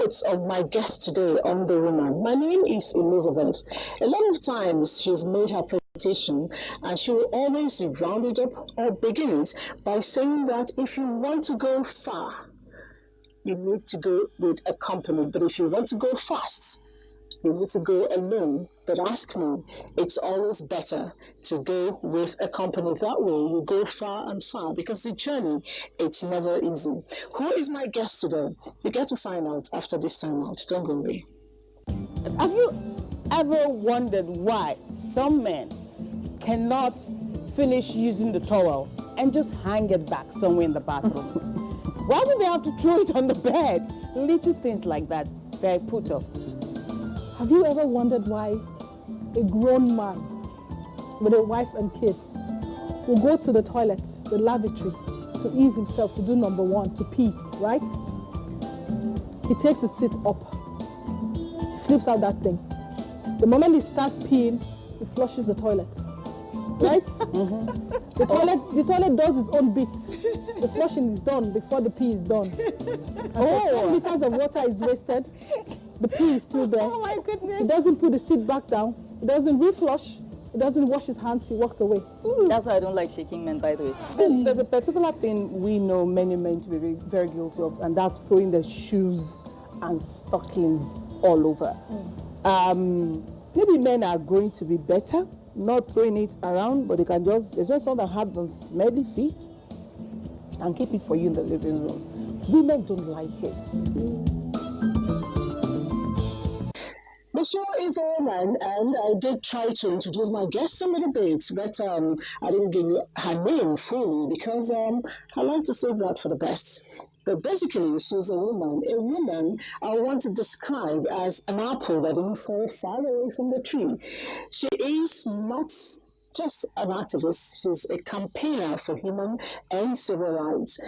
notes of my guest today on The Woman. My name is Elizabeth. A lot of times she's made her presentation and she will always round it up or begin it by saying that if you want to go far, you need to go with a company. But if you want to go fast, you need to go alone. But ask me, it's always better to go with a company. That way you go far and far, because the journey, it's never easy. Who is my guest today? You get to find out after this time out. Don't go away. Have you ever wondered why some men cannot finish using the towel and just hang it back somewhere in the bathroom? Why do they have to throw it on the bed? Little things like that, they're put off. Have you ever wondered why a grown man with a wife and kids will go to the toilet, the lavatory, to ease himself, to do number one, to pee, right? He takes his seat up, he flips out that thing. The moment he starts peeing, he flushes the toilet, right? The toilet does its own bit. The flushing is done before the pee is done. And so 10 liters of water is wasted. The pee is still there. Oh my goodness. He doesn't put the seat back down. He doesn't reflush. He doesn't wash his hands. He walks away. That's why I don't like shaking men, by the way. There's a particular thing we know many men to be very, very guilty of, and that's throwing their shoes and stockings all over. Maybe men are going to be better, not throwing it around, but there's just someone that have those smelly feet and keep it for you in the living room. Women don't like it. The show is a woman, and I did try to introduce my guest a little bit, but I didn't give you her name fully because I like to save that for the best. But basically, she's a woman I want to describe as an apple that didn't fall far away from the tree. She is not just an activist, she's a campaigner for human and civil rights.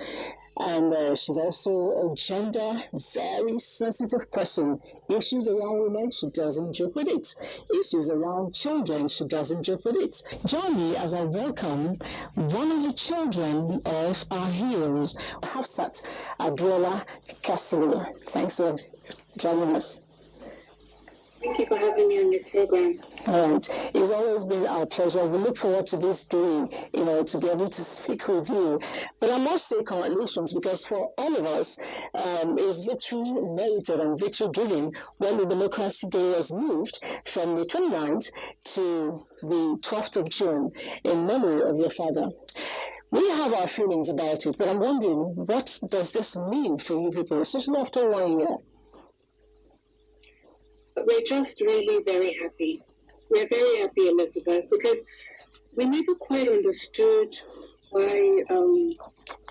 And she's also a gender very sensitive person. Issues around women, she doesn't joke with it. Issues around children, she doesn't joke with it. Join me as I welcome one of the children of our heroes, Hafsat Abiola Costello. Thanks for joining us. Thank you for having me on your program. All right. It's always been our pleasure. We look forward to this day, to be able to speak with you. But I must say congratulations, because for all of us, it's victory merited and victory given when the Democracy Day was moved from the 29th to the 12th of June in memory of your father. We have our feelings about it, but I'm wondering, what does this mean for you people, especially after 1 year? We're just really very happy. We're very happy, Elizabeth, because we never quite understood why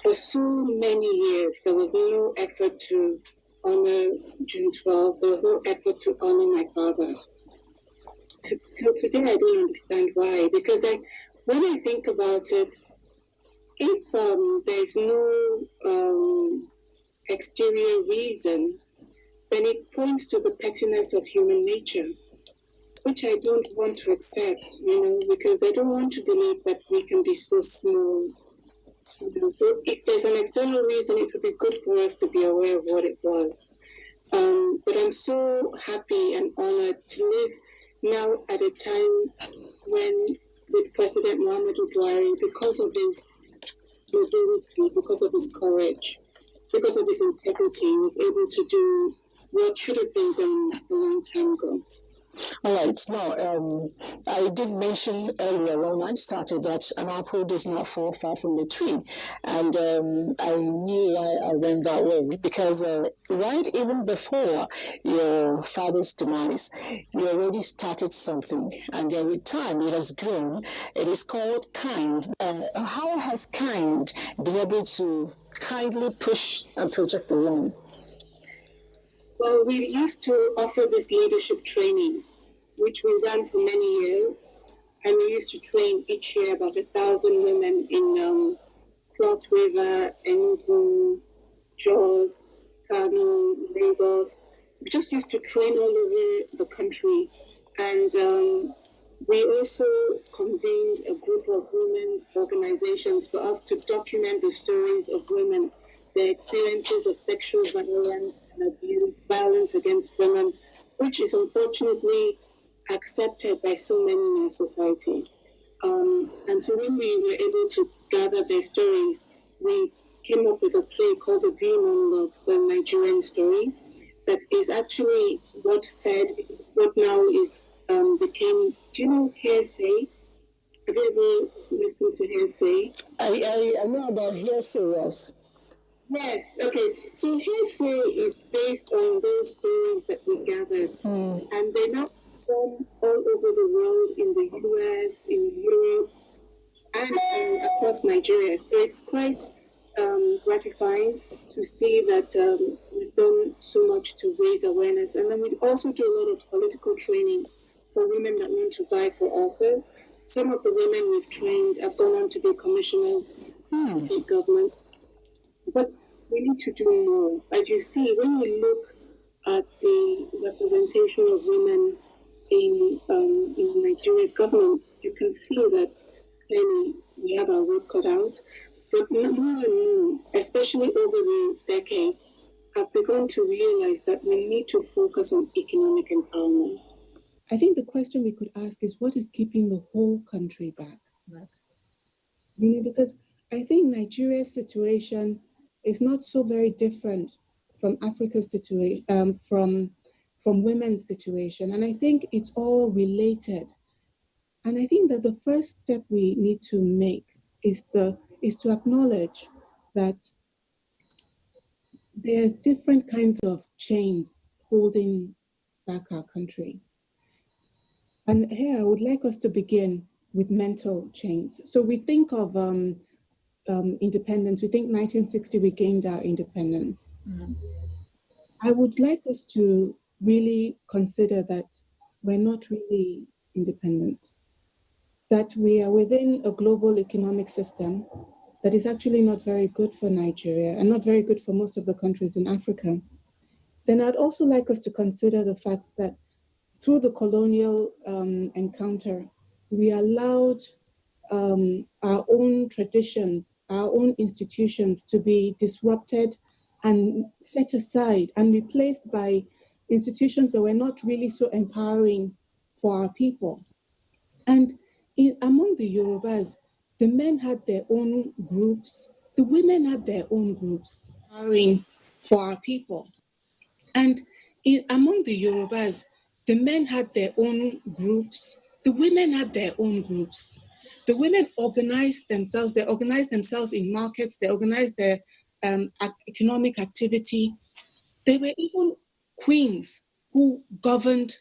for so many years there was no effort to honor June 12th. There was no effort to honor my father. Today I don't understand why, because when I think about it, if there's no exterior reason, then it points to the pettiness of human nature, which I don't want to accept, because I don't want to believe that we can be so small. So if there's an external reason, it would be good for us to be aware of what it was. But I'm so happy and honored to live now at a time when, with President Muhammadu Buhari, because of his nobility, because of his courage, because of his integrity, he was able to do what should have been done a long time ago. All right. Now, I did mention earlier when I started that an apple does not fall far from the tree. And I knew why I went that way, because right even before your father's demise, you already started something. And then with time, it has grown. It is called KIND. How has KIND been able to kindly push and project along? Well, we used to offer this leadership training, which we ran for many years, and we used to train each year about 1,000 women in Cross River, Enugu, Jos, Kano, Lagos. We just used to train all over the country, and we also convened a group of women's organizations for us to document the stories of women, their experiences of sexual violence, and abuse, violence against women, which is unfortunately accepted by so many in our society. And so when we were able to gather their stories, we came up with a play called The V Monologues, the Nigerian story, that is actually what now is became. Do you know hearsay? Have you ever listened to hearsay? I know about hearsay, yes. Yes, okay. So hearsay is based on those stories that we gathered, and they now perform all over the world, in the US, in Europe, and across Nigeria. So it's quite gratifying to see that we've done so much to raise awareness. And then we also do a lot of political training for women that want to vie for office. Some of the women we've trained have gone on to be commissioners in state government. But we need to do more. As you see, when you look at the representation of women in Nigeria's government, you can see that clearly we have our work cut out. But more and more, especially over the decades, have begun to realize that we need to focus on economic empowerment. I think the question we could ask is, what is keeping the whole country back? You know, because I think Nigeria's situation is not so very different from Africa's situation, from women's situation, and I think it's all related. And I think that the first step we need to make is to acknowledge that there are different kinds of chains holding back our country. And here I would like us to begin with mental chains. So we think of independence. We think 1960 we gained our independence. I would like us to really consider that we're not really independent, that we are within a global economic system that is actually not very good for Nigeria and not very good for most of the countries in Africa. Then I'd also like us to consider the fact that through the colonial encounter, we allowed our own traditions, our own institutions to be disrupted and set aside and replaced by institutions that were not really so empowering for our people. And among the Yorubas, the men had their own groups, the women had their own groups, empowering for our people. And among the Yorubas, the men had their own groups, the women had their own groups. The women organized themselves, they organized themselves in markets, they organized their economic activity. They were even queens who governed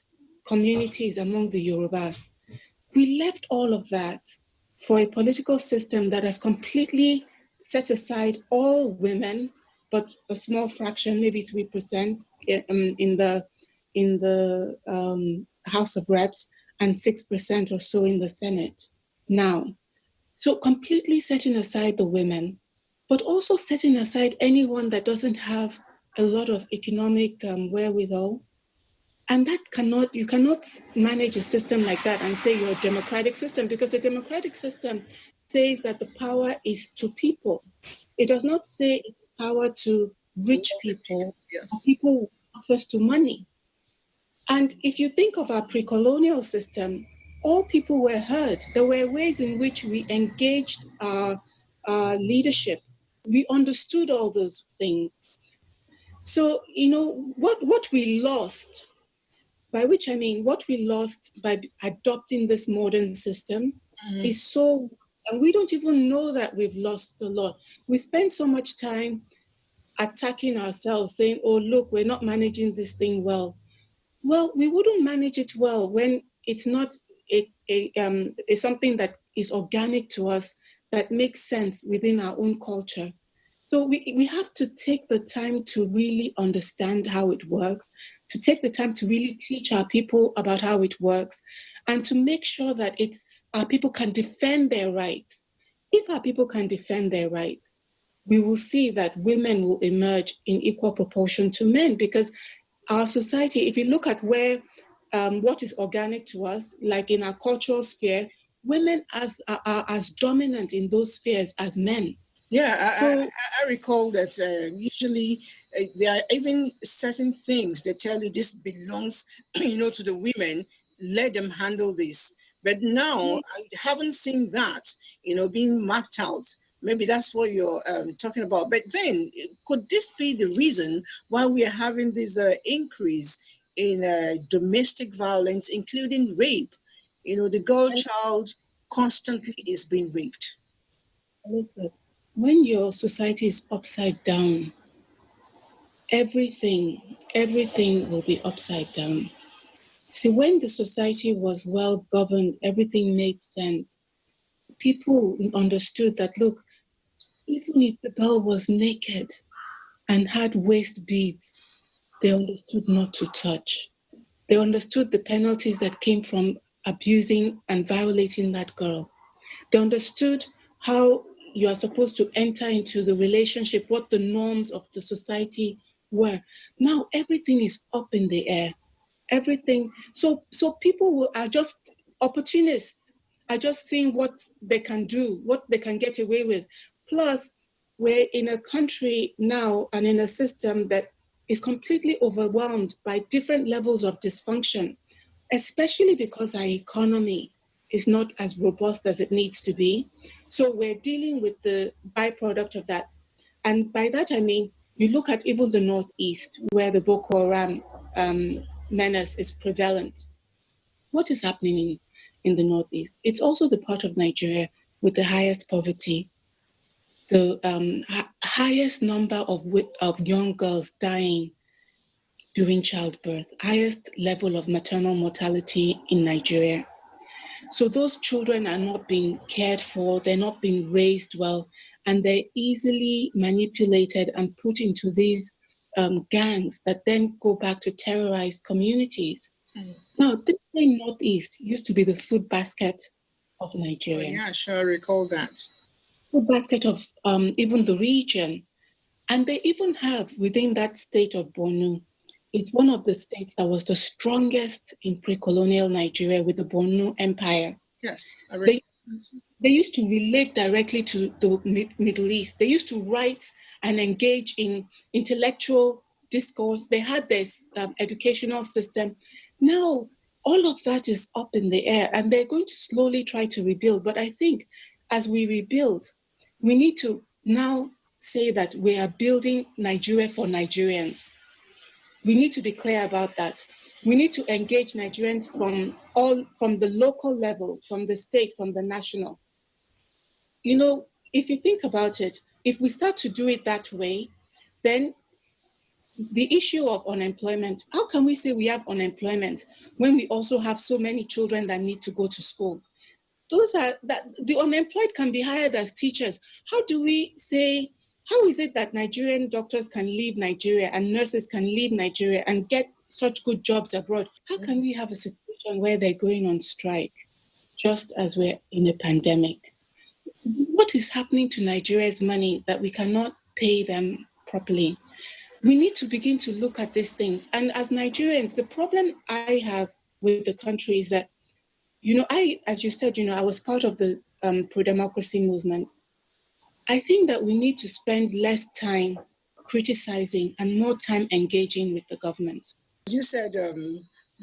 communities among the Yoruba. We left all of that for a political system that has completely set aside all women, but a small fraction, maybe 3%, in the House of Reps and 6% or so in the Senate now. So completely setting aside the women, but also setting aside anyone that doesn't have a lot of economic wherewithal. And you cannot manage a system like that and say you're a democratic system, because a democratic system says that the power is to people. It does not say it's power to rich people, or people with access to money. And if you think of our pre-colonial system, all people were heard. There were ways in which we engaged our leadership. We understood all those things. So, what we lost, by which I mean what we lost by adopting this modern system is so, and we don't even know that we've lost a lot. We spend so much time attacking ourselves, saying, oh, look, we're not managing this thing well. Well, we wouldn't manage it well when it's not a something that is organic to us, that makes sense within our own culture. So we have to take the time to really understand how it works, to take the time to really teach our people about how it works, and to make sure that our people can defend their rights. If our people can defend their rights, we will see that women will emerge in equal proportion to men, because our society, if you look at where what is organic to us, like in our cultural sphere, women are as dominant in those spheres as men. Yeah, I recall that usually there are even certain things they tell you this belongs, to the women. Let them handle this. But now I haven't seen that, being mapped out. Maybe that's what you're talking about. But then, could this be the reason why we are having this increase in domestic violence, including rape? The girl child constantly is being raped. When your society is upside down, everything will be upside down. See, when the society was well governed, everything made sense. People understood that, look, even if the girl was naked and had waist beads, they understood not to touch. They understood the penalties that came from abusing and violating that girl. They understood how you are supposed to enter into the relationship, what the norms of the society were. Now everything is up in the air. Everything. So people are just opportunists, are just seeing what they can do, what they can get away with. Plus, we're in a country now and in a system that is completely overwhelmed by different levels of dysfunction, especially because our economy is not as robust as it needs to be. So we're dealing with the byproduct of that. And by that, I mean, you look at even the Northeast, where the Boko Haram menace is prevalent. What is happening in the Northeast? It's also the part of Nigeria with the highest poverty, the highest number of young girls dying during childbirth, highest level of maternal mortality in Nigeria. So those children are not being cared for, they're not being raised well, and they're easily manipulated and put into these gangs that then go back to terrorize communities. Now, this same Northeast used to be the food basket of Nigeria. Oh, yeah, sure, I recall that. Food basket of even the region. And they even have within that state of Borno, it's one of the states that was the strongest in pre-colonial Nigeria with the Borno Empire. Yes, They used to relate directly to the Middle East. They used to write and engage in intellectual discourse. They had this educational system. Now, all of that is up in the air, and they're going to slowly try to rebuild. But I think as we rebuild, we need to now say that we are building Nigeria for Nigerians. We need to be clear about that. We need to engage Nigerians from the local level, from the state, from the national. If you think about it, if we start to do it that way, then the issue of unemployment, how can we say we have unemployment when we also have so many children that need to go to school? The unemployed can be hired as teachers. How is it that Nigerian doctors can leave Nigeria and nurses can leave Nigeria and get such good jobs abroad? How can we have a situation where they're going on strike just as we're in a pandemic? What is happening to Nigeria's money that we cannot pay them properly? We need to begin to look at these things. And as Nigerians, the problem I have with the country is that, as you said, I was part of the pro-democracy movement. I think that we need to spend less time criticizing and more time engaging with the government. As you said,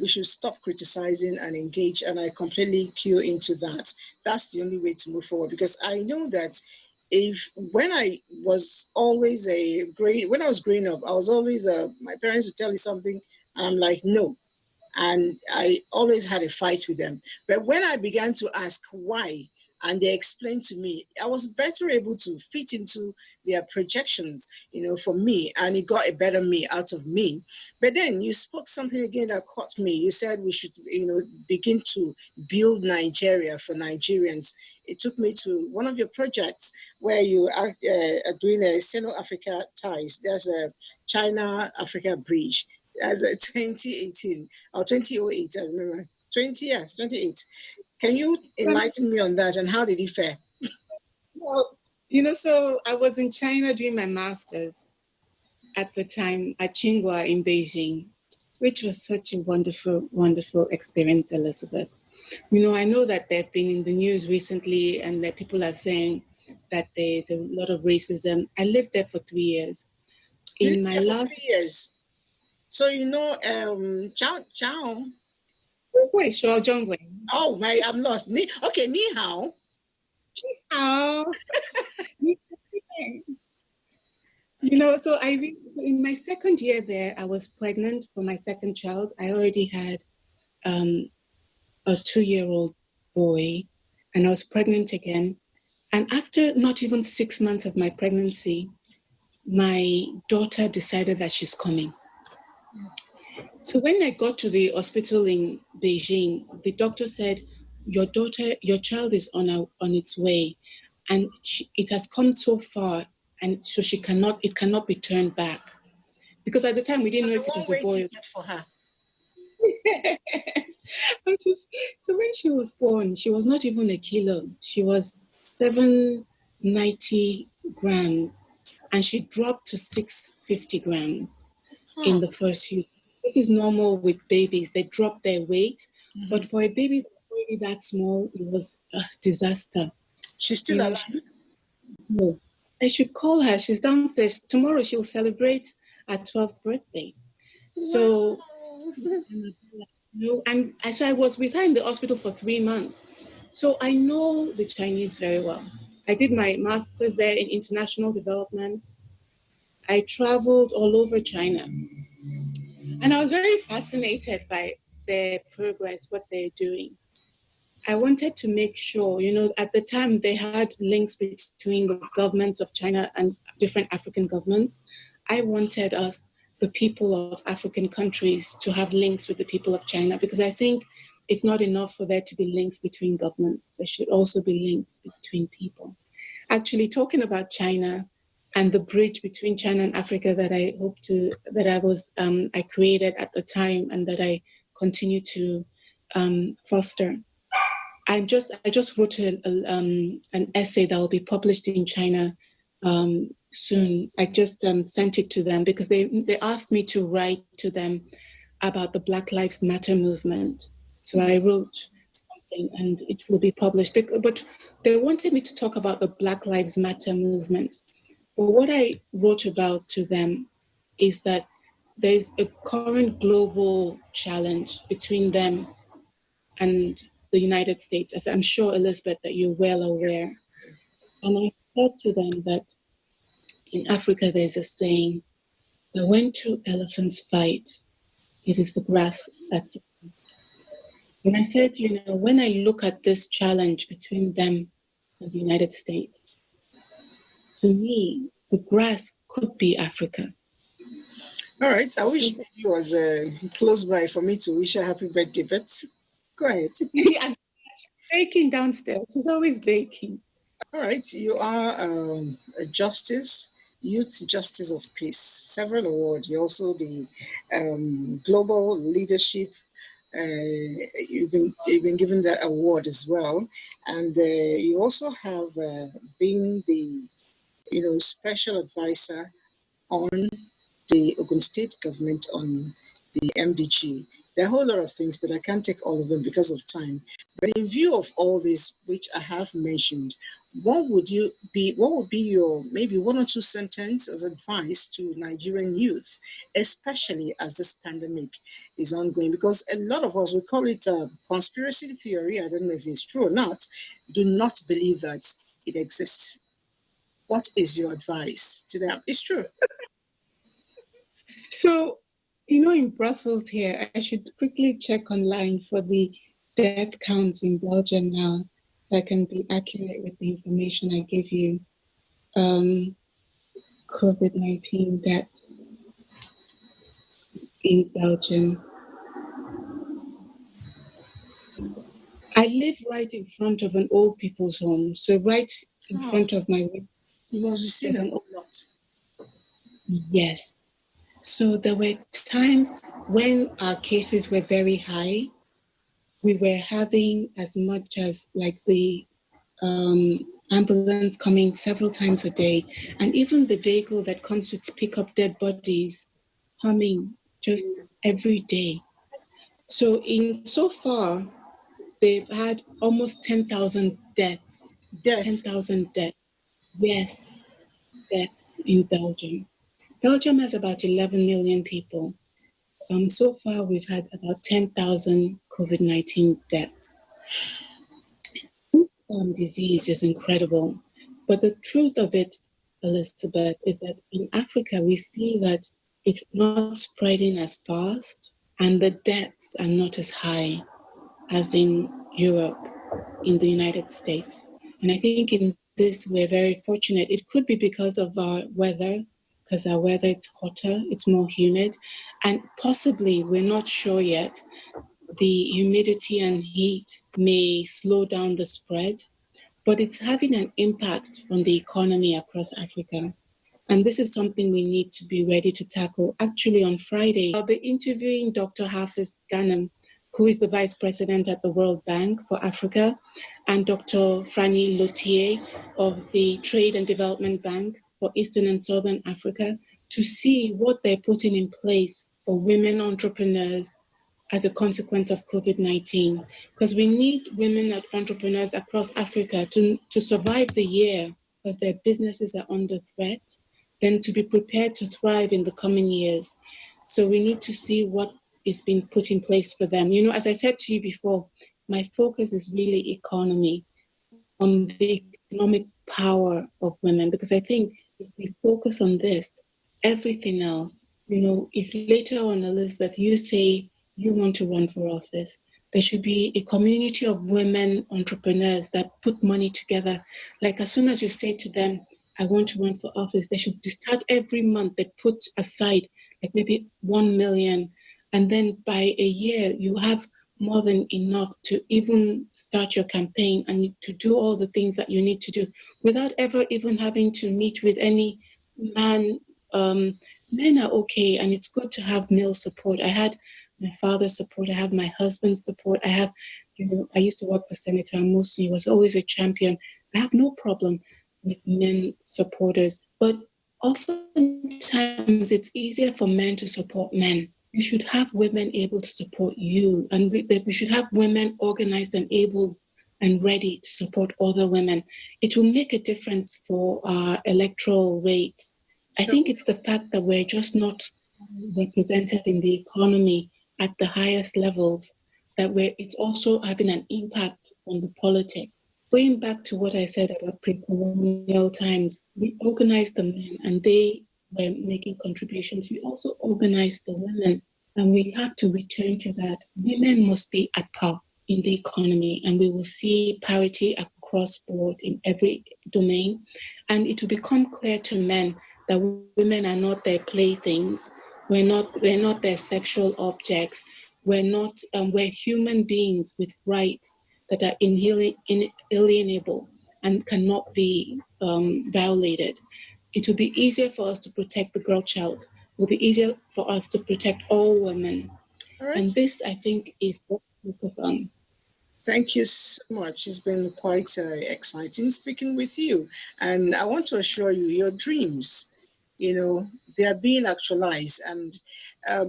we should stop criticizing and engage, and I completely cue into that. That's the only way to move forward, because I know that when I was growing up, I was always my parents would tell me something, and I'm like, no. And I always had a fight with them. But when I began to ask why, and they explained to me, I was better able to fit into their projections, for me, and it got a better me out of me. But then you spoke something again that caught me. You said we should, begin to build Nigeria for Nigerians. It took me to one of your projects where you are doing a Sino-Africa ties. There's a China-Africa bridge. As a 2018 or 2008, I remember. 28. Can you enlighten me on that, and how did it fare? Well, so I was in China doing my master's at the time at Tsinghua in Beijing, which was such a wonderful, wonderful experience, Elizabeth. I know that they've been in the news recently and that people are saying that there's a lot of racism. I lived there for 3 years. in my for last 3 years. So ciao ciao. wait, sure, John Oh my, I'm lost. Okay, ni hao. Oh, so in my second year there, I was pregnant for my second child. I already had a 2-year-old boy, and I was pregnant again. And after not even 6 months of my pregnancy, my daughter decided that she's coming. So when I got to the hospital in Beijing, the doctor said, your child is on its way, and it has come so far, and so it cannot be turned back. Because at the time we didn't know if it was a boy. For her. So when she was born, she was not even a kilo. She was 790 grams, and she dropped to 650 grams in the first year. This is normal with babies. They drop their weight. Mm-hmm. But for a baby really that small, it was a disaster. She's still alive? No. I should call her. She's downstairs. Tomorrow she'll celebrate her 12th birthday. So, and so I was with her in the hospital for 3 months. So I know the Chinese very well. I did my master's there in international development. I traveled all over China. And I was very fascinated by their progress, what they're doing. I wanted to make sure, at the time they had links between the governments of China and different African governments. I wanted us, the people of African countries, to have links with the people of China, because I think it's not enough for there to be links between governments. There should also be links between people. Actually, talking about China and the bridge between China and Africa that I created at the time and that I continue to foster. I just wrote an essay that will be published in China soon. I just sent it to them because they asked me to write to them about the Black Lives Matter movement. So I wrote something and it will be published. But they wanted me to talk about the Black Lives Matter movement. But what I wrote about to them is that there's a current global challenge between them and the United States, as I'm sure, Elizabeth, that you're well aware. And I said to them that in Africa, there's a saying that when two elephants fight, it is the grass that's. And I said, when I look at this challenge between them and the United States, to me, the grass could be Africa. All right. I wish he was close by for me to wish her happy birthday, but go ahead. I'm baking downstairs. She's always baking. All right. You are a Youth Justice of Peace, several awards. You're also the Global Leadership. You've been given that award as well, and you also have been the special advisor on the Ogun State government on the MDG. There are a whole lot of things, but I can't take all of them because of time. But in view of all this, which I have mentioned, what would be your maybe 1 or 2 sentences as advice to Nigerian youth, especially as this pandemic is ongoing? Because a lot of us, we call it a conspiracy theory, I don't know if it's true or not, do not believe that it exists. What is your advice to them? It's true. So, in Brussels here, I should quickly check online for the death counts in Belgium now. I can be accurate with the information I give you. COVID-19 deaths in Belgium. I live right in front of an old people's home. So right in front of my window. You must have seen a lot. Yes. So there were times when our cases were very high. We were having as much as like the ambulance coming several times a day, and even the vehicle that comes to pick up dead bodies humming just every day. So so far, they've had almost 10,000 deaths. 10,000 deaths. Yes, deaths in Belgium. Belgium has about 11 million people. So far, we've had about 10,000 COVID-19 deaths. This disease is incredible. But the truth of it, Elizabeth, is that in Africa, we see that it's not spreading as fast and the deaths are not as high as in Europe, in the United States. And I think in this, we're very fortunate. It could be because of our weather, because our weather, it's hotter, it's more humid, and possibly, we're not sure yet, the humidity and heat may slow down the spread, but it's having an impact on the economy across Africa. And this is something we need to be ready to tackle. Actually, on Friday, I'll be interviewing Dr. Hafiz Ghanem, who is the Vice President at the World Bank for Africa, and Dr. Franny Lotier of the Trade and Development Bank for Eastern and Southern Africa, to see what they're putting in place for women entrepreneurs as a consequence of COVID-19. Because we need women entrepreneurs across Africa to survive the year, because their businesses are under threat, then to be prepared to thrive in the coming years. So we need to see what is being put in place for them. You know, as I said to you before, my focus is really economy, on the economic power of women, because I think if we focus on this, everything else, you know, if later on, Elizabeth, you say you want to run for office, there should be a community of women entrepreneurs that put money together. Like as soon as you say to them, I want to run for office, they should start every month, they put aside like maybe 1 million. And then by a year, you have more than enough to even start your campaign and to do all the things that you need to do without ever even having to meet with any man. Men are okay, and it's good to have male support. I had my father's support, I have my husband's support, I have, you know, I used to work for Senator Amusi, he was always a champion. I have no problem with men supporters, but oftentimes it's easier for men to support men. You should have women able to support you, and we should have women organized and able and ready to support other women. It will make a difference for our electoral rates. I think it's the fact that we're just not represented in the economy at the highest levels, that it's also having an impact on the politics. Going back to what I said about pre-colonial times, we organized the men and they were making contributions. We also organized the women, and we have to return to that. Women must be at par in the economy, and we will see parity across board in every domain. And it will become clear to men that women are not their playthings. We're not their sexual objects. We're human beings with rights that are inalienable and cannot be violated. It will be easier for us to protect the girl child. It will be easier for us to protect all women. Right. And this, I think, is what we focus on. Thank you so much. It's been quite exciting speaking with you. And I want to assure you, your dreams, you know, they are being actualized. And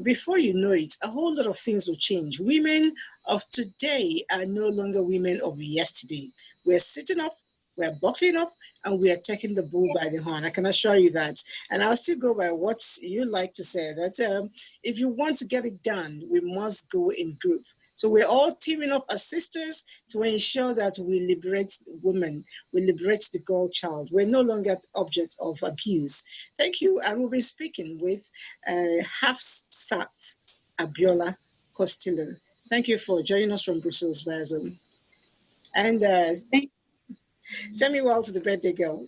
before you know it, a whole lot of things will change. Women of today are no longer women of yesterday. We're sitting up, we're buckling up, and we are taking the bull by the horn. I can assure you that. And I'll still go by what you like to say, that if you want to get it done, we must go in group. So we're all teaming up as sisters to ensure that we liberate women, we liberate the girl child. We're no longer objects of abuse. Thank you. And we'll be speaking with Hafsat Abiola Costello. Thank you for joining us from Brussels via Zoom. And send me well to the birthday girl.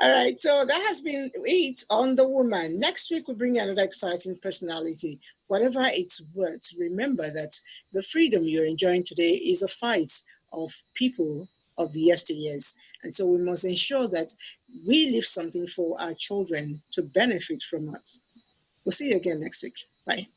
All right, so that has been it on The Woman. Next week, we'll bring you another exciting personality. Whatever it's worth, remember that the freedom you're enjoying today is a fight of people of yesteryears. And so we must ensure that we leave something for our children to benefit from us. We'll see you again next week. Bye.